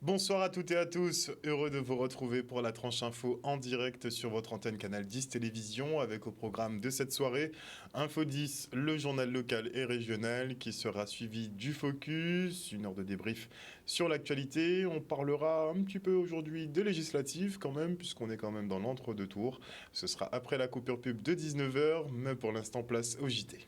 Bonsoir à toutes et à tous, heureux de vous retrouver pour la tranche info en direct sur votre antenne Canal 10 Télévision avec au programme de cette soirée Info 10, le journal local et régional qui sera suivi du Focus, une heure de débrief sur l'actualité. On parlera un petit peu aujourd'hui des législatives quand même puisqu'on est quand même dans l'entre-deux tours. Ce sera après la coupure pub de 19h, mais pour l'instant place au JT.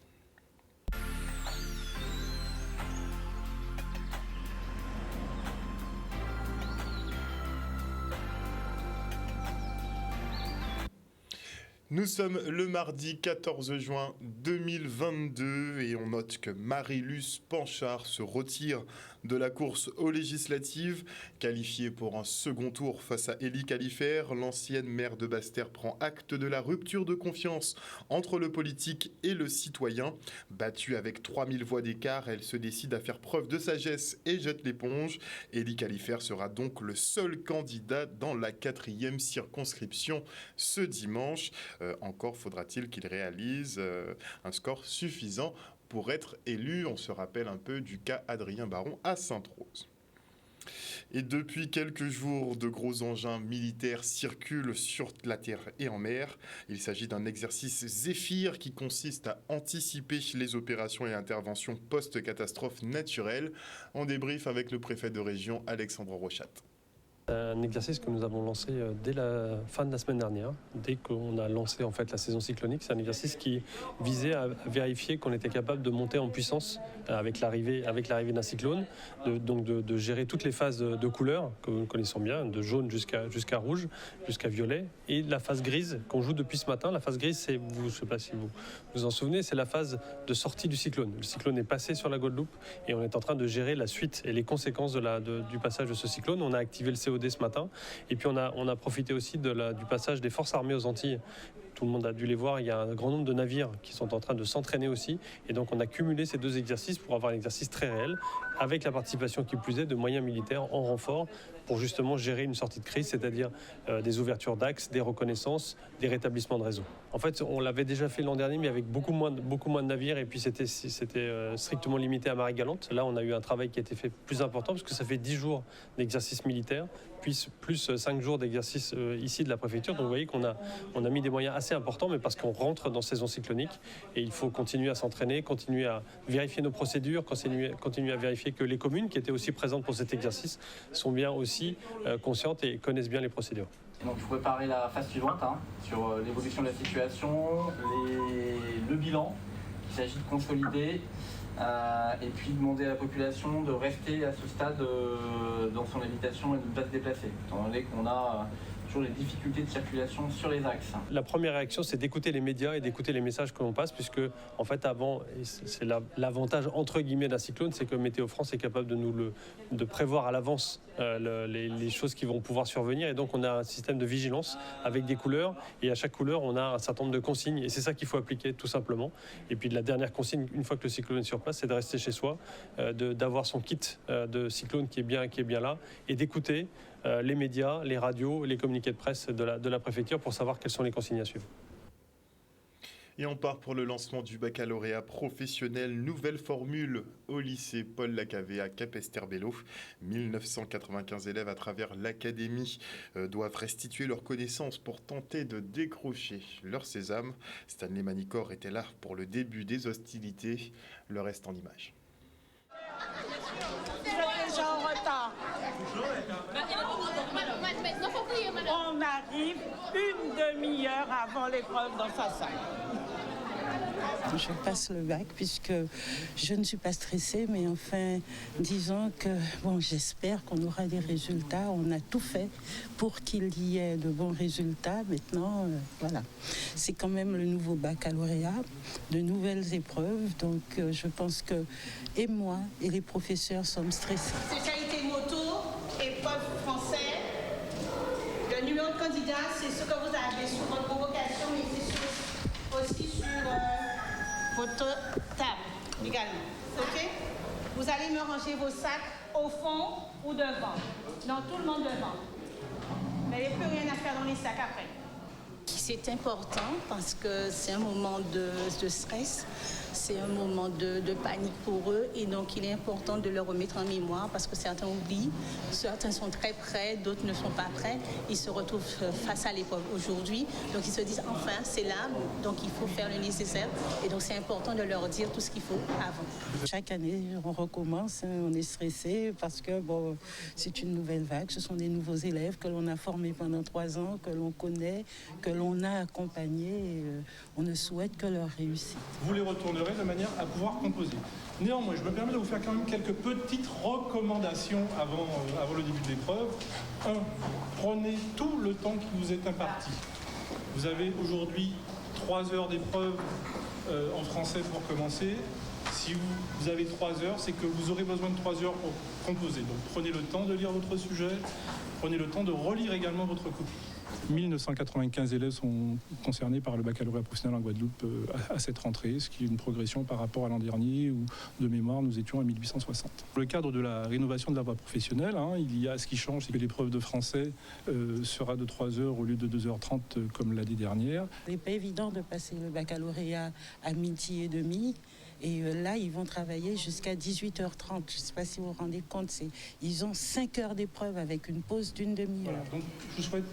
Nous sommes le mardi 14 juin 2022 et on note que Marie-Luce Panchard se retire de la course aux législatives. Qualifiée pour un second tour face à Élie Califert, l'ancienne maire de Basse-Terre prend acte de la rupture de confiance entre le politique et le citoyen. Battue avec 3000 voix d'écart, elle se décide à faire preuve de sagesse et jette l'éponge. Élie Califert sera donc le seul candidat dans la 4e circonscription ce dimanche. Encore faudra-t-il qu'il réalise un score suffisant pour être élu. On se rappelle un peu du cas Adrien Baron à Sainte-Rose. Et depuis quelques jours, de gros engins militaires circulent sur la terre et en mer. Il s'agit d'un exercice Zéphyr qui consiste à anticiper les opérations et interventions post-catastrophe naturelle. On débrief avec le préfet de région Alexandre Rochat. Un exercice que nous avons lancé dès la fin de la semaine dernière, dès qu'on a lancé en fait la saison cyclonique. C'est un exercice qui visait à vérifier qu'on était capable de monter en puissance avec l'arrivée d'un cyclone, de gérer toutes les phases de couleurs que nous connaissons bien, de jaune jusqu'à rouge, jusqu'à violet, et la phase grise qu'on joue depuis ce matin. La phase grise, je ne sais pas si vous vous en souvenez, c'est la phase de sortie du cyclone. Le cyclone est passé sur la Guadeloupe et on est en train de gérer la suite et les conséquences du passage de ce cyclone. On a activé le COD ce matin. Et puis on a profité aussi du passage des forces armées aux Antilles. Tout le monde a dû les voir, il y a un grand nombre de navires qui sont en train de s'entraîner aussi. Et donc on a cumulé ces deux exercices pour avoir un exercice très réel, avec la participation qui plus est de moyens militaires en renfort pour justement gérer une sortie de crise, c'est-à-dire des ouvertures d'axes, des reconnaissances, des rétablissements de réseau. En fait, on l'avait déjà fait l'an dernier, mais avec beaucoup moins de navires, et puis c'était strictement limité à marée galante. Là, on a eu un travail qui a été fait plus important, parce que ça fait 10 jours d'exercice militaire, puis plus 5 jours d'exercice ici de la préfecture. Donc vous voyez qu'on a mis des moyens assez importants, mais parce qu'on rentre dans saison cyclonique, et il faut continuer à s'entraîner, continuer à vérifier nos procédures, continuer à vérifier que les communes qui étaient aussi présentes pour cet exercice sont bien aussi conscientes et connaissent bien les procédures. Donc il faut préparer la phase suivante sur l'évolution de la situation, le bilan qu'il s'agit de consolider et puis demander à la population de rester à ce stade dans son habitation et de ne pas se déplacer, étant donné qu'on a toujours les difficultés de circulation sur les axes. La première réaction, c'est d'écouter les médias et d'écouter les messages que l'on passe, puisque en fait avant, c'est l'avantage entre guillemets d'un cyclone, c'est que Météo France est capable de prévoir à l'avance les choses qui vont pouvoir survenir, et donc on a un système de vigilance avec des couleurs, et à chaque couleur on a un certain nombre de consignes, et c'est ça qu'il faut appliquer tout simplement. Et puis la dernière consigne, une fois que le cyclone est sur place, c'est de rester chez soi, d'avoir son kit de cyclone qui est bien là, et d'écouter les médias, les radios, les communiqués de presse de la préfecture pour savoir quelles sont les consignes à suivre. Et on part pour le lancement du baccalauréat professionnel nouvelle formule au lycée Paul Lacavé à Capesterre-Belle-Eau. 1995 élèves à travers l'académie doivent restituer leurs connaissances pour tenter de décrocher leur sésame. Stanley Manicor était là pour le début des hostilités. Le reste en images. Vous êtes déjà en retard. On arrive une demi-heure avant l'épreuve dans sa salle. Je passe le bac puisque je ne suis pas stressée, mais enfin, disons que j'espère qu'on aura des résultats. On a tout fait pour qu'il y ait de bons résultats. Maintenant, voilà. C'est quand même le nouveau baccalauréat, de nouvelles épreuves. Donc, je pense que et moi et les professeurs sommes stressés. Spécialité moto, épreuve français. Le numéro de candidat, c'est ce que vous avez sur votre convocation, mais c'est aussi sur votre table également. Ok? Vous allez me ranger vos sacs au fond ou devant. Non, tout le monde devant. Mais il n'y a plus rien à faire dans les sacs après. C'est important parce que c'est un moment de stress, c'est un moment de panique pour eux et donc il est important de le remettre en mémoire parce que certains oublient, certains sont très prêts, d'autres ne sont pas prêts. Ils se retrouvent face à l'épreuve aujourd'hui, donc ils se disent enfin c'est là, donc il faut faire le nécessaire et donc c'est important de leur dire tout ce qu'il faut avant. Chaque année on recommence, on est stressé parce que bon, c'est une nouvelle vague, ce sont des nouveaux élèves que l'on a formés pendant 3 ans, que l'on connaît, que l'on a accompagnés et on ne souhaite que leur réussite. Vous les retournerez de manière à pouvoir composer. Néanmoins, je me permets de vous faire quand même quelques petites recommandations avant le début de l'épreuve. 1. Prenez tout le temps qui vous est imparti. Vous avez aujourd'hui 3 heures d'épreuve en français pour commencer. Si vous avez 3 heures, c'est que vous aurez besoin de 3 heures pour composer. Donc prenez le temps de lire votre sujet, prenez le temps de relire également votre copie. 1995 élèves sont concernés par le baccalauréat professionnel en Guadeloupe à cette rentrée, ce qui est une progression par rapport à l'an dernier où, de mémoire, nous étions à 1860. Dans le cadre de la rénovation de la voie professionnelle, il y a ce qui change, c'est que l'épreuve de français sera de 3 heures au lieu de 2h30 comme l'année dernière. Il n'est pas évident de passer le baccalauréat à 12h30. Et là, ils vont travailler jusqu'à 18h30. Je ne sais pas si vous vous rendez compte, ils ont 5 heures d'épreuve avec une pause d'une demi-heure. Voilà, donc je vous souhaite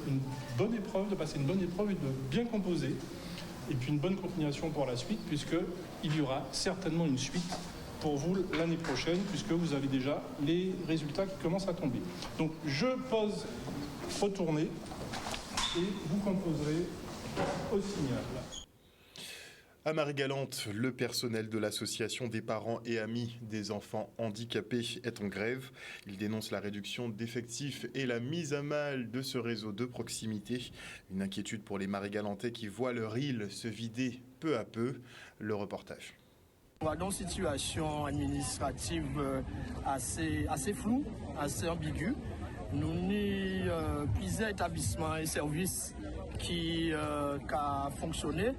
une bonne épreuve, de passer une bonne épreuve et de bien composer. Et puis une bonne continuation pour la suite, puisqu'il y aura certainement une suite pour vous l'année prochaine, puisque vous avez déjà les résultats qui commencent à tomber. Donc je pose retourner et vous composerez au signal. À Marie-Galante, le personnel de l'association des parents et amis des enfants handicapés est en grève. Il dénonce la réduction d'effectifs et la mise à mal de ce réseau de proximité. Une inquiétude pour les Marie-Galantais qui voient leur île se vider peu à peu. Le reportage. On va dans une situation administrative assez floue, assez ambiguë. Nous avons plusieurs établissements et services qui ont fonctionné,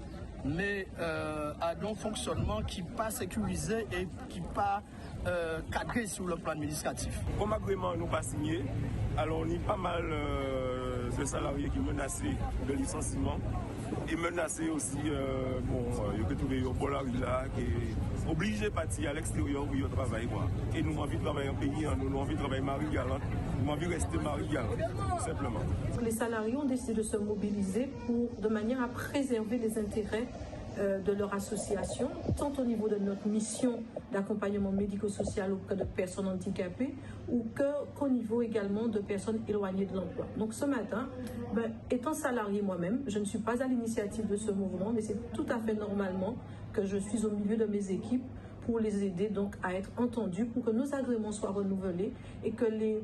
mais à un fonctionnement qui n'est pas sécurisé et qui n'est pas cadré sur le plan administratif. Comme agrément nous pas signé, alors on a pas mal de salariés qui menacés de licenciement et menacés aussi, il y a trouvé au bord là qui est obligé de partir à l'extérieur pour y travailler. Et nous avons envie de travailler en pays, nous avons envie de travailler Marie-Galante, nous avons envie de rester Marie-Galante, tout simplement. Les salariés ont décidé de se mobiliser de manière à préserver les intérêts de leur association, tant au niveau de notre mission d'accompagnement médico-social auprès de personnes handicapées ou qu'au niveau également de personnes éloignées de l'emploi. Donc ce matin, étant salarié moi-même, je ne suis pas à l'initiative de ce mouvement, mais c'est tout à fait normalement que je suis au milieu de mes équipes pour les aider donc à être entendus, pour que nos agréments soient renouvelés et que les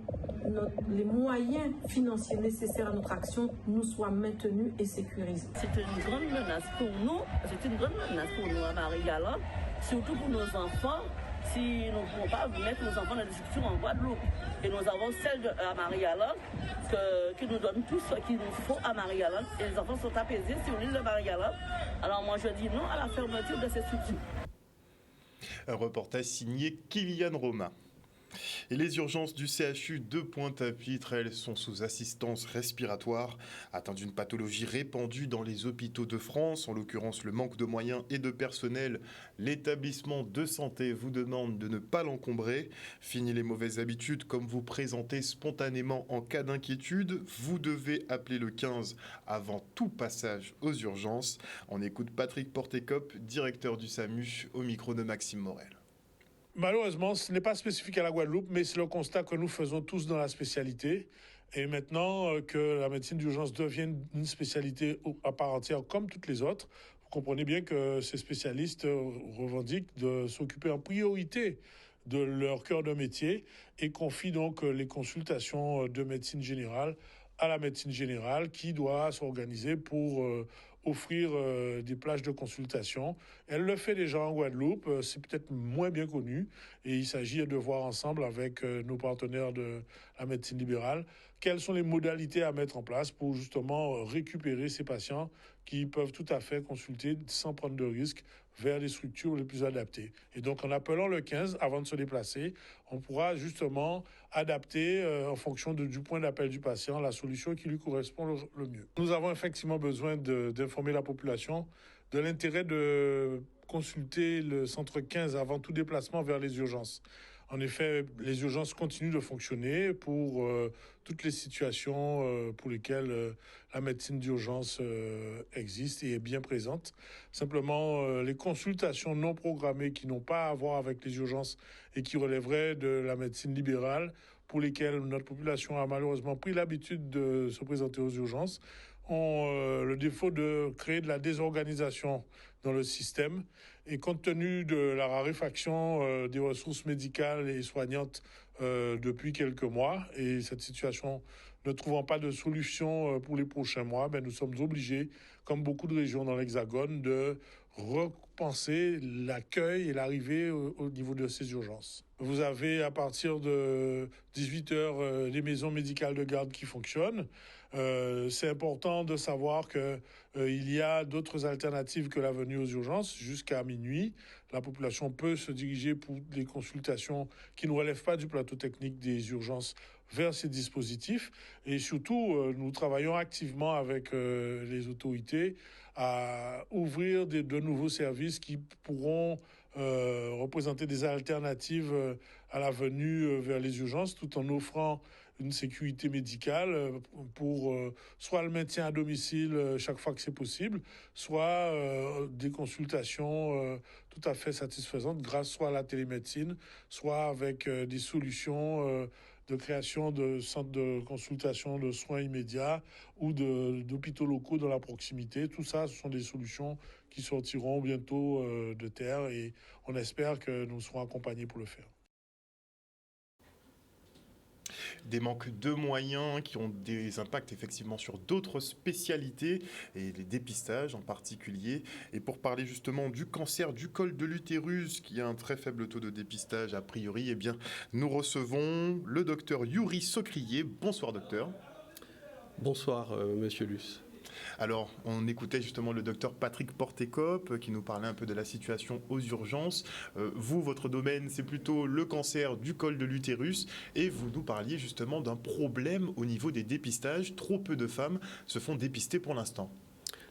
moyens financiers nécessaires à notre action nous soient maintenus et sécurisés. C'est une grande menace pour nous, à Marie-Galante, surtout pour nos enfants. Si nous ne pouvons pas mettre nos enfants dans des structures en Guadeloupe, et nous avons celle à Marie-Galante qui nous donne tout ce qu'il nous faut à Marie-Galante, et les enfants sont apaisés sur l'île de Marie-Galante. Alors moi je dis non à la fermeture de ces structures. Un reportage signé Kylian Romain. Et les urgences du CHU de Pointe-à-Pitre, elles sont sous assistance respiratoire, atteintes d'une pathologie répandue dans les hôpitaux de France, en l'occurrence le manque de moyens et de personnel. L'établissement de santé vous demande de ne pas l'encombrer. Fini les mauvaises habitudes, comme vous présenter spontanément en cas d'inquiétude. Vous devez appeler le 15 avant tout passage aux urgences. On écoute Patrick Portécop, directeur du SAMU, au micro de Maxime Morel. Malheureusement, ce n'est pas spécifique à la Guadeloupe, mais c'est le constat que nous faisons tous dans la spécialité. Et maintenant que la médecine d'urgence devient une spécialité à part entière comme toutes les autres, vous comprenez bien que ces spécialistes revendiquent de s'occuper en priorité de leur cœur de métier et confient donc les consultations de médecine générale à la médecine générale qui doit s'organiser pour offrir des plages de consultation. Elle le fait déjà en Guadeloupe, c'est peut-être moins bien connu et il s'agit de voir ensemble avec nos partenaires de la médecine libérale quelles sont les modalités à mettre en place pour justement récupérer ces patients qui peuvent tout à fait consulter sans prendre de risque vers les structures les plus adaptées. Et donc, en appelant le 15, avant de se déplacer, on pourra justement adapter, en fonction du point d'appel du patient, la solution qui lui correspond le mieux. Nous avons effectivement besoin d'informer la population de l'intérêt de consulter le centre 15 avant tout déplacement vers les urgences. En effet, les urgences continuent de fonctionner pour toutes les situations pour lesquelles la médecine d'urgence existe et est bien présente. Simplement, les consultations non programmées qui n'ont pas à voir avec les urgences et qui relèveraient de la médecine libérale, pour lesquelles notre population a malheureusement pris l'habitude de se présenter aux urgences, ont le défaut de créer de la désorganisation dans le système. Et compte tenu de la raréfaction des ressources médicales et soignantes depuis quelques mois, et cette situation ne trouvant pas de solution pour les prochains mois, nous sommes obligés, comme beaucoup de régions dans l'Hexagone, de repenser l'accueil et l'arrivée au niveau de ces urgences. Vous avez à partir de 18h les maisons médicales de garde qui fonctionnent. C'est important de savoir qu'il y a d'autres alternatives que la venue aux urgences jusqu'à minuit. La population peut se diriger pour des consultations qui ne relèvent pas du plateau technique des urgences vers ces dispositifs. Et surtout, nous travaillons activement avec les autorités à ouvrir de nouveaux services qui pourront représenter des alternatives à la venue vers les urgences, tout en offrant une sécurité médicale pour soit le maintien à domicile chaque fois que c'est possible, soit des consultations tout à fait satisfaisantes grâce soit à la télémédecine, soit avec des solutions de création de centres de consultation de soins immédiats ou d'hôpitaux locaux dans la proximité. Tout ça, ce sont des solutions qui sortiront bientôt de terre et on espère que nous serons accompagnés pour le faire. Des manques de moyens qui ont des impacts effectivement sur d'autres spécialités et les dépistages en particulier. Et pour parler justement du cancer du col de l'utérus qui a un très faible taux de dépistage a priori, eh bien, nous recevons le docteur Yuri Socrier. Bonsoir docteur. Bonsoir monsieur Luce. Alors, on écoutait justement le docteur Patrick Portekop qui nous parlait un peu de la situation aux urgences. Vous, votre domaine, c'est plutôt le cancer du col de l'utérus et vous nous parliez justement d'un problème au niveau des dépistages. Trop peu de femmes se font dépister pour l'instant.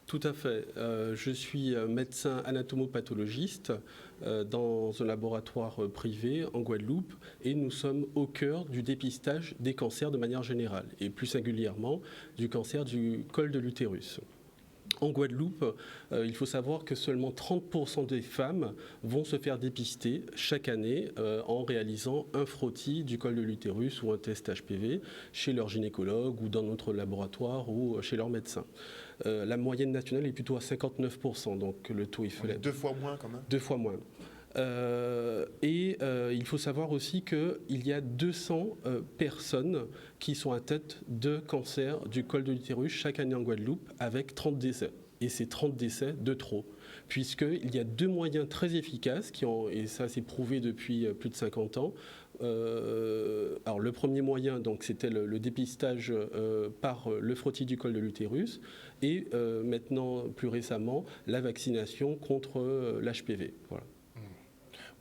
Tout à fait. Je suis médecin anatomopathologiste dans un laboratoire privé en Guadeloupe et nous sommes au cœur du dépistage des cancers de manière générale et plus singulièrement du cancer du col de l'utérus. En Guadeloupe, il faut savoir que seulement 30% des femmes vont se faire dépister chaque année en réalisant un frottis du col de l'utérus ou un test HPV chez leur gynécologue ou dans notre laboratoire ou chez leur médecin. La moyenne nationale est plutôt à 59%, donc le taux est faible. 2 fois moins quand même. 2 fois moins. Il faut savoir aussi qu'il y a 200 personnes qui sont atteintes de cancer du col de l'utérus chaque année en Guadeloupe avec 30 décès. Et c'est 30 décès de trop, puisqu'il y a 2 moyens très efficaces, et ça c'est prouvé depuis plus de 50 ans. Alors le premier moyen, donc, c'était le dépistage par le frottis du col de l'utérus et maintenant, plus récemment, la vaccination contre l'HPV. Voilà.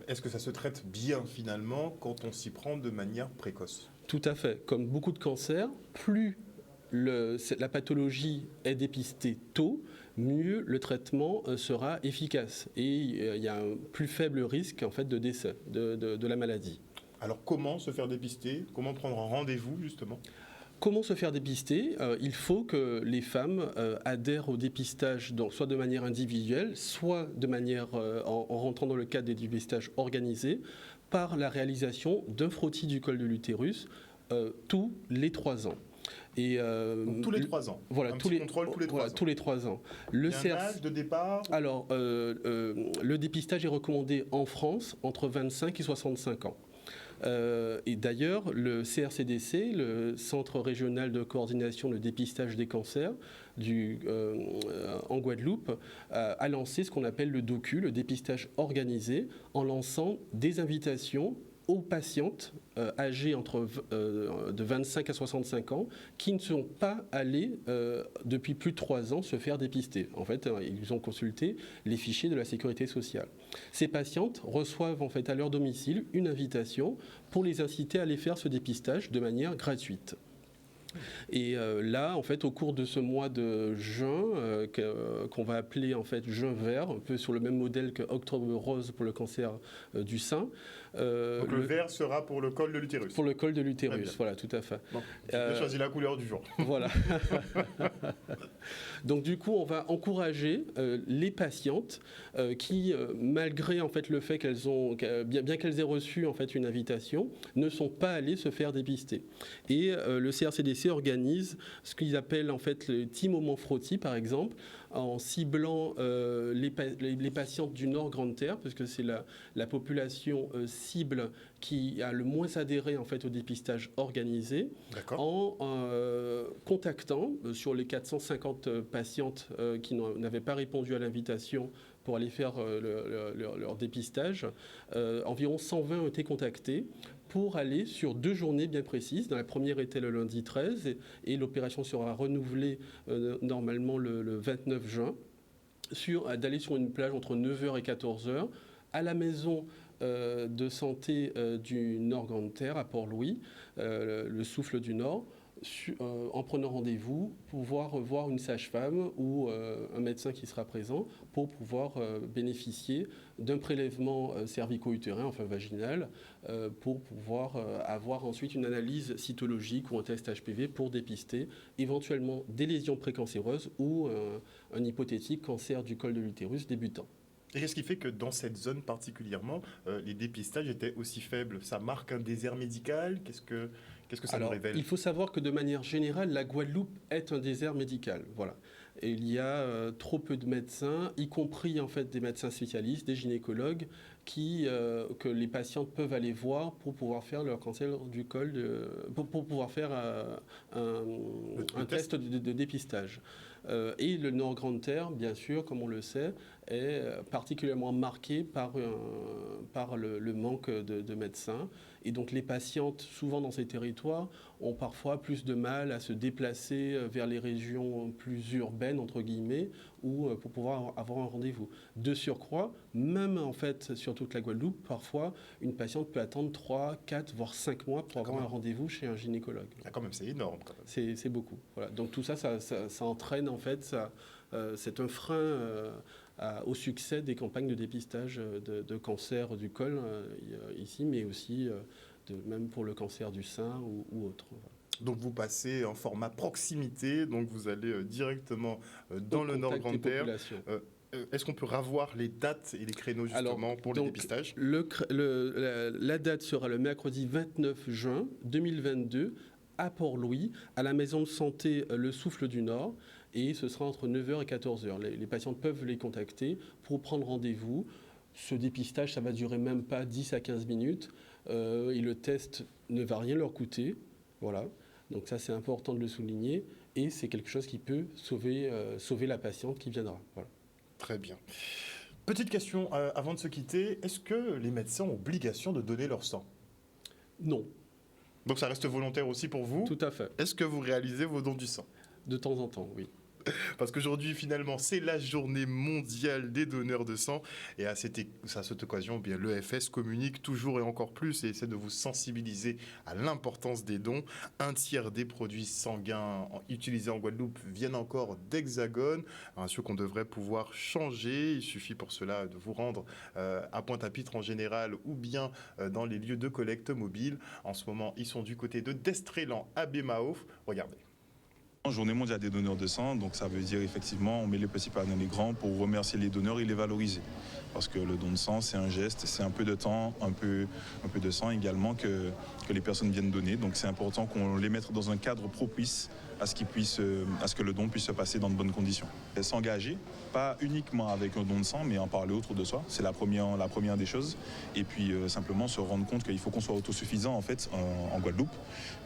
Est-ce que ça se traite bien finalement quand on s'y prend de manière précoce ? Tout à fait. Comme beaucoup de cancers, plus la pathologie est dépistée tôt, mieux le traitement sera efficace. Et il y a un plus faible risque en fait, de décès de la maladie. Alors comment se faire dépister ? Comment prendre un rendez-vous justement ? Comment se faire dépister ? Il faut que les femmes adhèrent au dépistage, donc soit de manière individuelle, soit de manière en rentrant dans le cadre des dépistages organisés, par la réalisation d'un frottis du col de l'utérus tous les 3 ans. Et donc, tous les 3 ans. Voilà, un petit contrôle tous les 3 ans. Tous les 3 ans. Il y a un âge de départ ? Alors, le dépistage est recommandé en France entre 25 et 65 ans. Et d'ailleurs, le CRCDC, le Centre régional de coordination de dépistage des cancers en Guadeloupe, a lancé ce qu'on appelle le DOCU, le dépistage organisé, en lançant des invitations aux patientes âgées de 25 à 65 ans qui ne sont pas allées depuis plus de 3 ans se faire dépister. En fait, ils ont consulté les fichiers de la sécurité sociale. Ces patientes reçoivent en fait à leur domicile une invitation pour les inciter à aller faire ce dépistage de manière gratuite. Et là, en fait, au cours de ce mois de juin, qu'on va appeler en fait juin vert, un peu sur le même modèle que Octobre rose pour le cancer du sein. Donc le vert sera pour le col de l'utérus. Pour le col de l'utérus, voilà, tout à fait. Bon, j'ai choisi la couleur du jour. Voilà. Donc du coup, on va encourager les patientes qui, malgré en fait le fait qu'elles ont, bien qu'elles aient reçu en fait une invitation, ne sont pas allées se faire dépister. Et le CRCDC organise ce qu'ils appellent en fait le Team Moment Frottis, par exemple, en ciblant les patientes du Nord Grande Terre, parce que c'est la population cible qui a le moins adhéré en fait au dépistage organisé, en contactant sur les 450 patientes qui n'avaient pas répondu à l'invitation pour aller faire leur dépistage, environ 120 ont été contactés pour aller sur 2 journées bien précises. La première était le lundi 13 et l'opération sera renouvelée normalement le 29 juin, d'aller sur une plage entre 9h et 14h à la maison de santé du Nord Grande Terre à Port-Louis, le Souffle du Nord, en prenant rendez-vous pour voir une sage-femme ou un médecin qui sera présent pour pouvoir bénéficier d'un prélèvement cervico-utérin, enfin vaginal, pour pouvoir avoir ensuite une analyse cytologique ou un test HPV pour dépister éventuellement des lésions précancéreuses ou un hypothétique cancer du col de l'utérus débutant. Et qu'est-ce qui fait que dans cette zone particulièrement, les dépistages étaient aussi faibles? Ça marque un désert médical? Qu'est-ce que ça nous révèle? Il faut savoir que de manière générale, la Guadeloupe est un désert médical. Voilà. Et il y a trop peu de médecins, y compris en fait des médecins spécialistes, des gynécologues, que les patientes peuvent aller voir pour pouvoir faire leur cancer du col, pour pouvoir faire un test de dépistage. Et le Nord Grande Terre, bien sûr, comme on le sait, est particulièrement marqué par le manque de médecins. Et donc les patientes, souvent dans ces territoires, ont parfois plus de mal à se déplacer vers les régions plus urbaines, entre guillemets, ou pour pouvoir avoir un rendez-vous. De surcroît, même en fait sur toute la Guadeloupe, parfois une patiente peut attendre 3, 4, voire 5 mois pour avoir un rendez-vous chez un gynécologue. Ah, quand même, c'est énorme. Quand même. C'est beaucoup. Voilà. Donc tout ça entraîne en fait, c'est un frein au succès des campagnes de dépistage de cancer du col ici, mais aussi même pour le cancer du sein ou autre. Voilà. Donc vous passez en format proximité, donc vous allez directement dans le Nord Grande Terre. Est-ce qu'on peut revoir les dates et les créneaux justement pour le dépistage? La date sera le mercredi 29 juin 2022 à Port-Louis, à la maison de santé Le Souffle du Nord, et ce sera entre 9h et 14h. Les patientes peuvent les contacter pour prendre rendez-vous. Ce dépistage, ça va durer même pas 10 à 15 minutes, et le test ne va rien leur coûter. Voilà. Donc ça, c'est important de le souligner, et c'est quelque chose qui peut sauver la patiente qui viendra. Voilà. Très bien. Petite question avant de se quitter, est-ce que les médecins ont obligation de donner leur sang? Non. Donc ça reste volontaire aussi pour vous? Tout à fait. Est-ce que vous réalisez vos dons du sang? De temps en temps, oui. Parce qu'aujourd'hui, finalement, c'est la journée mondiale des donneurs de sang. Et à cette occasion, bien, l'EFS communique toujours et encore plus et essaie de vous sensibiliser à l'importance des dons. 1/3 des produits sanguins utilisés en Guadeloupe viennent encore d'Hexagone. Un ratio qu'on devrait pouvoir changer. Il suffit pour cela de vous rendre à Pointe-à-Pitre en général ou bien dans les lieux de collecte mobile. En ce moment, ils sont du côté de Destrélan à Bémaof. Regardez. Journée mondiale des donneurs de sang, donc ça veut dire effectivement on met les petits pas dans les grands pour remercier les donneurs et les valoriser. Parce que le don de sang, c'est un geste, c'est un peu de temps, un peu de sang également que les personnes viennent donner. Donc c'est important qu'on les mette dans un cadre propice à ce que le don puisse se passer dans de bonnes conditions. Et s'engager, pas uniquement avec un don de sang, mais en parler autour de soi, c'est la première des choses. Et puis simplement se rendre compte qu'il faut qu'on soit autosuffisant en fait en Guadeloupe,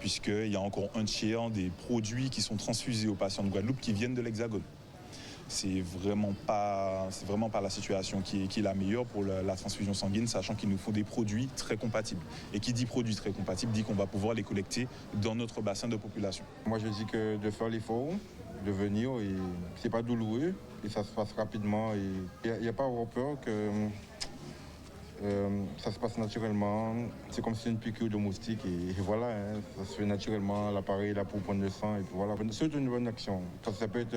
puisqu'il y a encore 1/3 des produits qui sont transfusés aux patients de Guadeloupe qui viennent de l'Hexagone. c'est vraiment pas la situation qui est la meilleure pour la transfusion sanguine, sachant qu'il nous faut des produits très compatibles. Et qui dit produits très compatibles dit qu'on va pouvoir les collecter dans notre bassin de population. Moi, je dis que de faire l'effort, de venir, et c'est pas douloureux, et ça se passe rapidement. Il n'y a pas à avoir peur que ça se passe naturellement. C'est comme si c'était une piqûre de moustique, et voilà, hein, ça se fait naturellement, l'appareil là pour prendre le sang, et puis voilà. C'est une bonne action. Ça peut être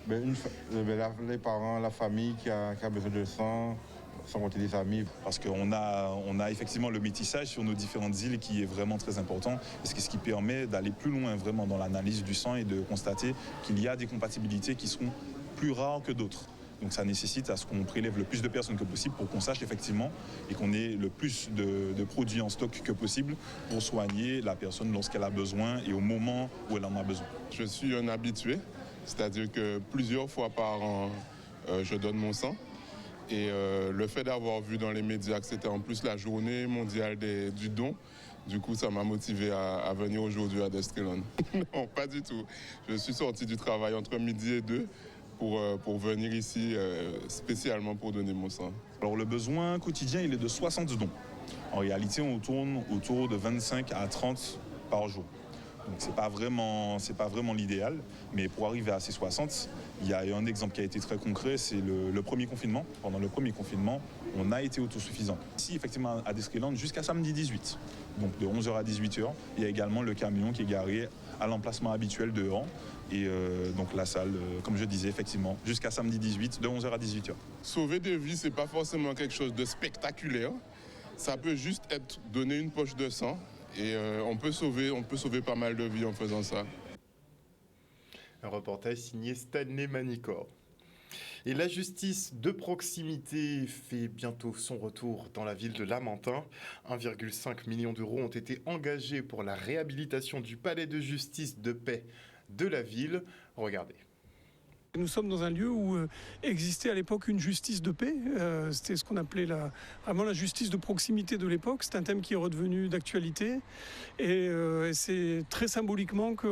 les parents, la famille qui a besoin de sang, sans compter des amis. Parce qu'on a effectivement le métissage sur nos différentes îles qui est vraiment très important. Et ce qui permet d'aller plus loin vraiment dans l'analyse du sang et de constater qu'il y a des compatibilités qui seront plus rares que d'autres. Donc ça nécessite à ce qu'on prélève le plus de personnes que possible pour qu'on sache effectivement et qu'on ait le plus de produits en stock que possible pour soigner la personne lorsqu'elle a besoin et au moment où elle en a besoin. Je suis un habitué. C'est-à-dire que plusieurs fois par an, je donne mon sang. Et le fait d'avoir vu dans les médias que c'était en plus la journée mondiale du don, du coup, ça m'a motivé à venir aujourd'hui à Destreland. Non, pas du tout. Je suis sorti du travail entre midi et 2 pour venir ici spécialement pour donner mon sang. Alors le besoin quotidien, il est de 60 dons. En réalité, on tourne autour de 25 à 30 par jour. Donc c'est pas vraiment l'idéal, mais pour arriver à ces 60, il y a un exemple qui a été très concret, c'est le premier confinement. Pendant le premier confinement, on a été autosuffisant. Ici, effectivement, à Destreland, jusqu'à samedi 18, donc de 11h à 18h, il y a également le camion qui est garé à l'emplacement habituel de rang. Et donc la salle, comme je disais, effectivement, jusqu'à samedi 18, de 11h à 18h. Sauver des vies, c'est pas forcément quelque chose de spectaculaire. Ça peut juste être donner une poche de sang. Et on peut sauver pas mal de vies en faisant ça. Un reportage signé Stanley Manicor. Et la justice de proximité fait bientôt son retour dans la ville de Lamentin. 1,5 million d'euros ont été engagés pour la réhabilitation du palais de justice de paix de la ville. Regardez. Nous sommes dans un lieu où existait à l'époque une justice de paix. C'était ce qu'on appelait vraiment la justice de proximité de l'époque. C'est un thème qui est redevenu d'actualité. Et c'est très symboliquement que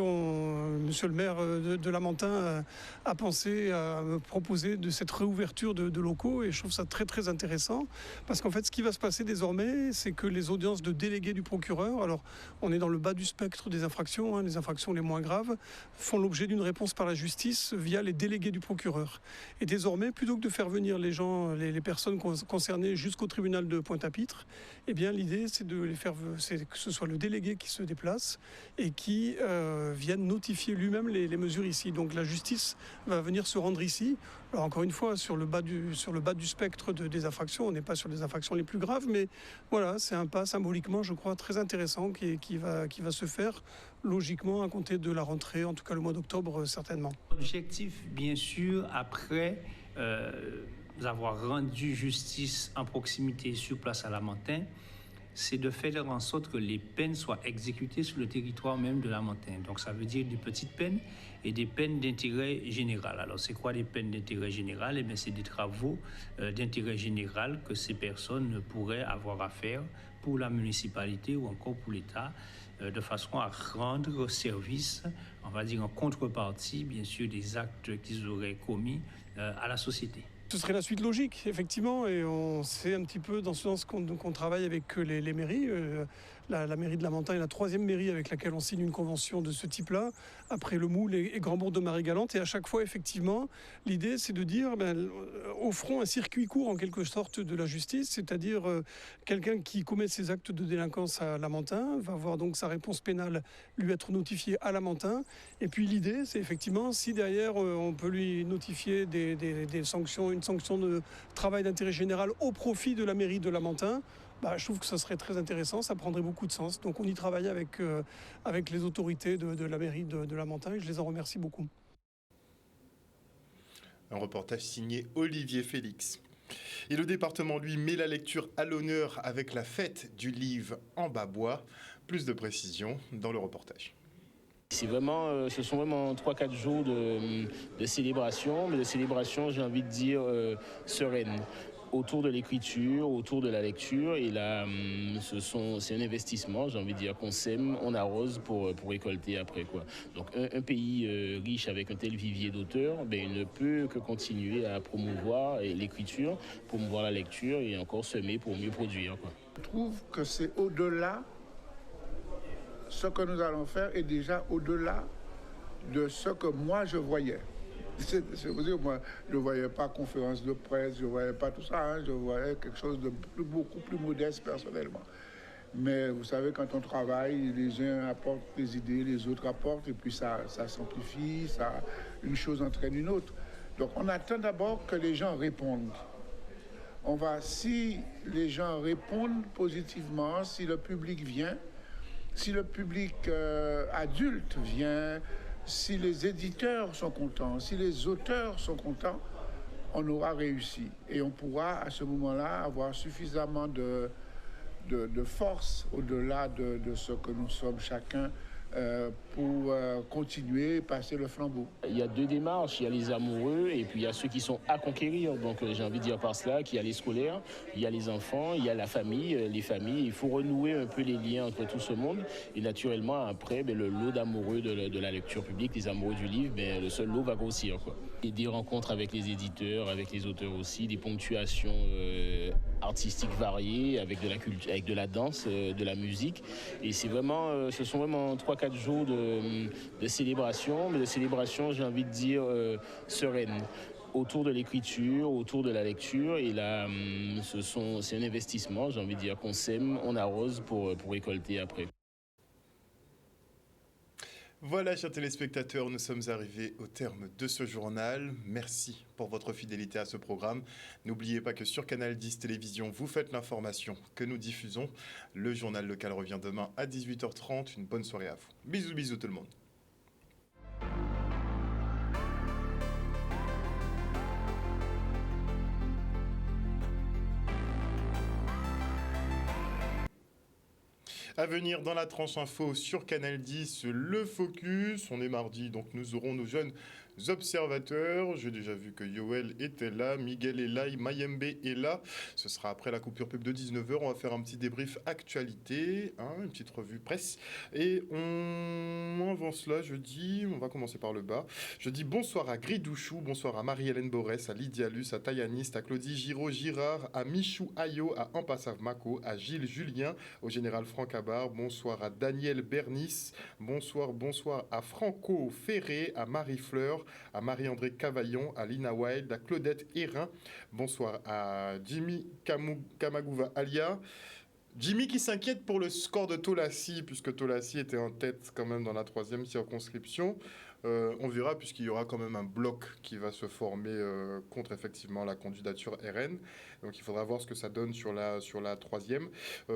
monsieur le maire de Lamentin a pensé à me proposer de cette réouverture de locaux. Et je trouve ça très très intéressant. Parce qu'en fait, ce qui va se passer désormais, c'est que les audiences de délégués du procureur, alors on est dans le bas du spectre des infractions, les infractions les moins graves, font l'objet d'une réponse par la justice via les délégués du procureur. Et désormais, plutôt que de faire venir les gens, les personnes concernées jusqu'au tribunal de Pointe-à-Pitre, eh bien l'idée c'est que ce soit le délégué qui se déplace et qui vienne notifier lui-même les mesures ici. Donc la justice va venir se rendre ici. Alors encore une fois, sur le bas du spectre des infractions, on n'est pas sur les infractions les plus graves, mais voilà, c'est un pas symboliquement, je crois, très intéressant qui va se faire logiquement à compter de la rentrée, en tout cas le mois d'octobre certainement. L'objectif, bien sûr, après avoir rendu justice en proximité sur place à Lamentin, c'est de faire en sorte que les peines soient exécutées sur le territoire même de Lamentin. Donc ça veut dire des petites peines et des peines d'intérêt général. Alors c'est quoi les peines d'intérêt général ? Eh bien c'est des travaux d'intérêt général que ces personnes pourraient avoir à faire pour la municipalité ou encore pour l'État, de façon à rendre service, on va dire en contrepartie, bien sûr, des actes qu'ils auraient commis à la société. Ce serait la suite logique, effectivement, et on sait un petit peu dans ce sens qu'on travaille avec les mairies. La mairie de Lamentin est la 3e mairie avec laquelle on signe une convention de ce type-là, après Le Moule et Grand-Bourg de Marie-Galante. Et à chaque fois, effectivement, l'idée, c'est de dire, offrons un circuit court, en quelque sorte, de la justice, c'est-à-dire quelqu'un qui commet ses actes de délinquance à Lamentin va avoir donc sa réponse pénale lui être notifiée à Lamentin. Et puis l'idée, c'est effectivement, si derrière, on peut lui notifier des sanctions, une sanction de travail d'intérêt général au profit de la mairie de Lamentin, je trouve que ça serait très intéressant, ça prendrait beaucoup de sens. Donc on y travaille avec les autorités de la mairie de Lamentin et je les en remercie beaucoup. Un reportage signé Olivier Félix. Et le département, lui, met la lecture à l'honneur avec la fête du livre en bas-bois. Plus de précisions dans le reportage. Ce sont vraiment 3-4 jours de célébration, mais de célébration, j'ai envie de dire, sereine. autour de l'écriture, autour de la lecture. Et là, c'est un investissement, j'ai envie de dire, qu'on sème, on arrose pour récolter après, quoi. Donc un pays riche avec un tel vivier d'auteurs, il ne peut que continuer à promouvoir l'écriture, promouvoir la lecture et encore semer pour mieux produire, quoi. Je trouve que c'est au-delà, ce que nous allons faire est déjà au-delà de ce que moi je voyais. Moi, je ne voyais pas conférence de presse, je ne voyais pas tout ça, hein, je voyais quelque chose de beaucoup plus modeste personnellement. Mais vous savez, quand on travaille, les uns apportent des idées, les autres apportent, et puis ça s'amplifie, une chose entraîne une autre. Donc on attend d'abord que les gens répondent. Si les gens répondent positivement, si le public vient, si le public adulte vient, si les éditeurs sont contents, si les auteurs sont contents, on aura réussi. Et on pourra à ce moment-là avoir suffisamment de force au-delà de ce que nous sommes chacun pour continuer et passer le flambeau. Il y a deux démarches, il y a les amoureux et puis il y a ceux qui sont à conquérir. Donc j'ai envie de dire par cela qu'il y a les scolaires, il y a les enfants, il y a la famille, les familles. Il faut renouer un peu les liens entre tout ce monde. Et naturellement, après, le lot d'amoureux de la lecture publique, les amoureux du livre, le seul lot va grossir, quoi. Et des rencontres avec les éditeurs, avec les auteurs aussi, des ponctuations artistiques variées, avec de la culture, avec de la danse, de la musique. Et c'est vraiment, ce sont vraiment 3-4 jours de célébration, mais de célébration, j'ai envie de dire, sereine, autour de l'écriture, autour de la lecture. Et là, c'est un investissement, j'ai envie de dire, qu'on sème, on arrose pour récolter après. Voilà, chers téléspectateurs, nous sommes arrivés au terme de ce journal. Merci pour votre fidélité à ce programme. N'oubliez pas que sur Canal 10 Télévision, vous faites l'information que nous diffusons. Le journal local revient demain à 18h30. Une bonne soirée à vous. Bisous, bisous tout le monde. À venir dans la tranche info sur Canal 10, le Focus. On est mardi, donc nous aurons nos jeunes observateurs. J'ai déjà vu que Yoel était là, Miguel est là, Mayembe est là. Ce sera après la coupure pub de 19h. On va faire un petit débrief actualité, une petite revue presse. Et avant cela, on va commencer par le bas. Je dis bonsoir à Gridouchou, bonsoir à Marie-Hélène Borès, à Lydia Luce, à Tayaniste, à Claudie Giraud-Girard, à Michou Ayo, à Ampasav Mako, à Gilles Julien, au général Franck Abar. Bonsoir à Daniel Bernis. Bonsoir à Franco Ferré, à Marie Fleur, à Marie-André Cavaillon, à Lina Wild, à Claudette Hérin. Bonsoir à Jimmy Kamagouva Alia. Jimmy qui s'inquiète pour le score de Tolassi, puisque Tolassi était en tête quand même dans la 3e circonscription. On verra, puisqu'il y aura quand même un bloc qui va se former contre effectivement la candidature RN. Donc il faudra voir ce que ça donne sur la 3e.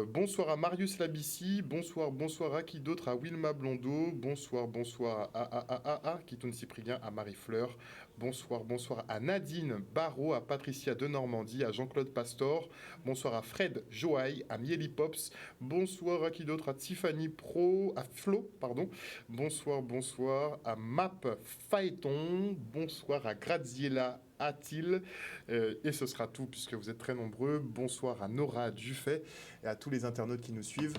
Bonsoir à Marius Labissi, bonsoir à qui d'autre, à Wilma Blondeau, bonsoir à Kitoun Cyprien, à Marie-Fleur, bonsoir à Nadine Barrault, à Patricia de Normandie, à Jean-Claude Pastor, bonsoir à Fred Joaille, à Mieli Pops, bonsoir à qui d'autre, à Tiffany Pro, à Flo, pardon, bonsoir à Map Phaéton, bonsoir à Graziella Atil, et ce sera tout puisque vous êtes très nombreux. Bonsoir à Nora Dufay et à tous les internautes qui nous suivent.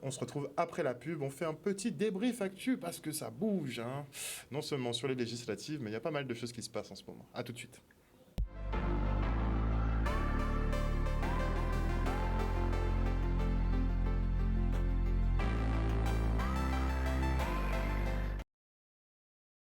On se retrouve après la pub, on fait un petit débrief actu parce que ça bouge, non seulement sur les législatives, mais il y a pas mal de choses qui se passent en ce moment. À tout de suite.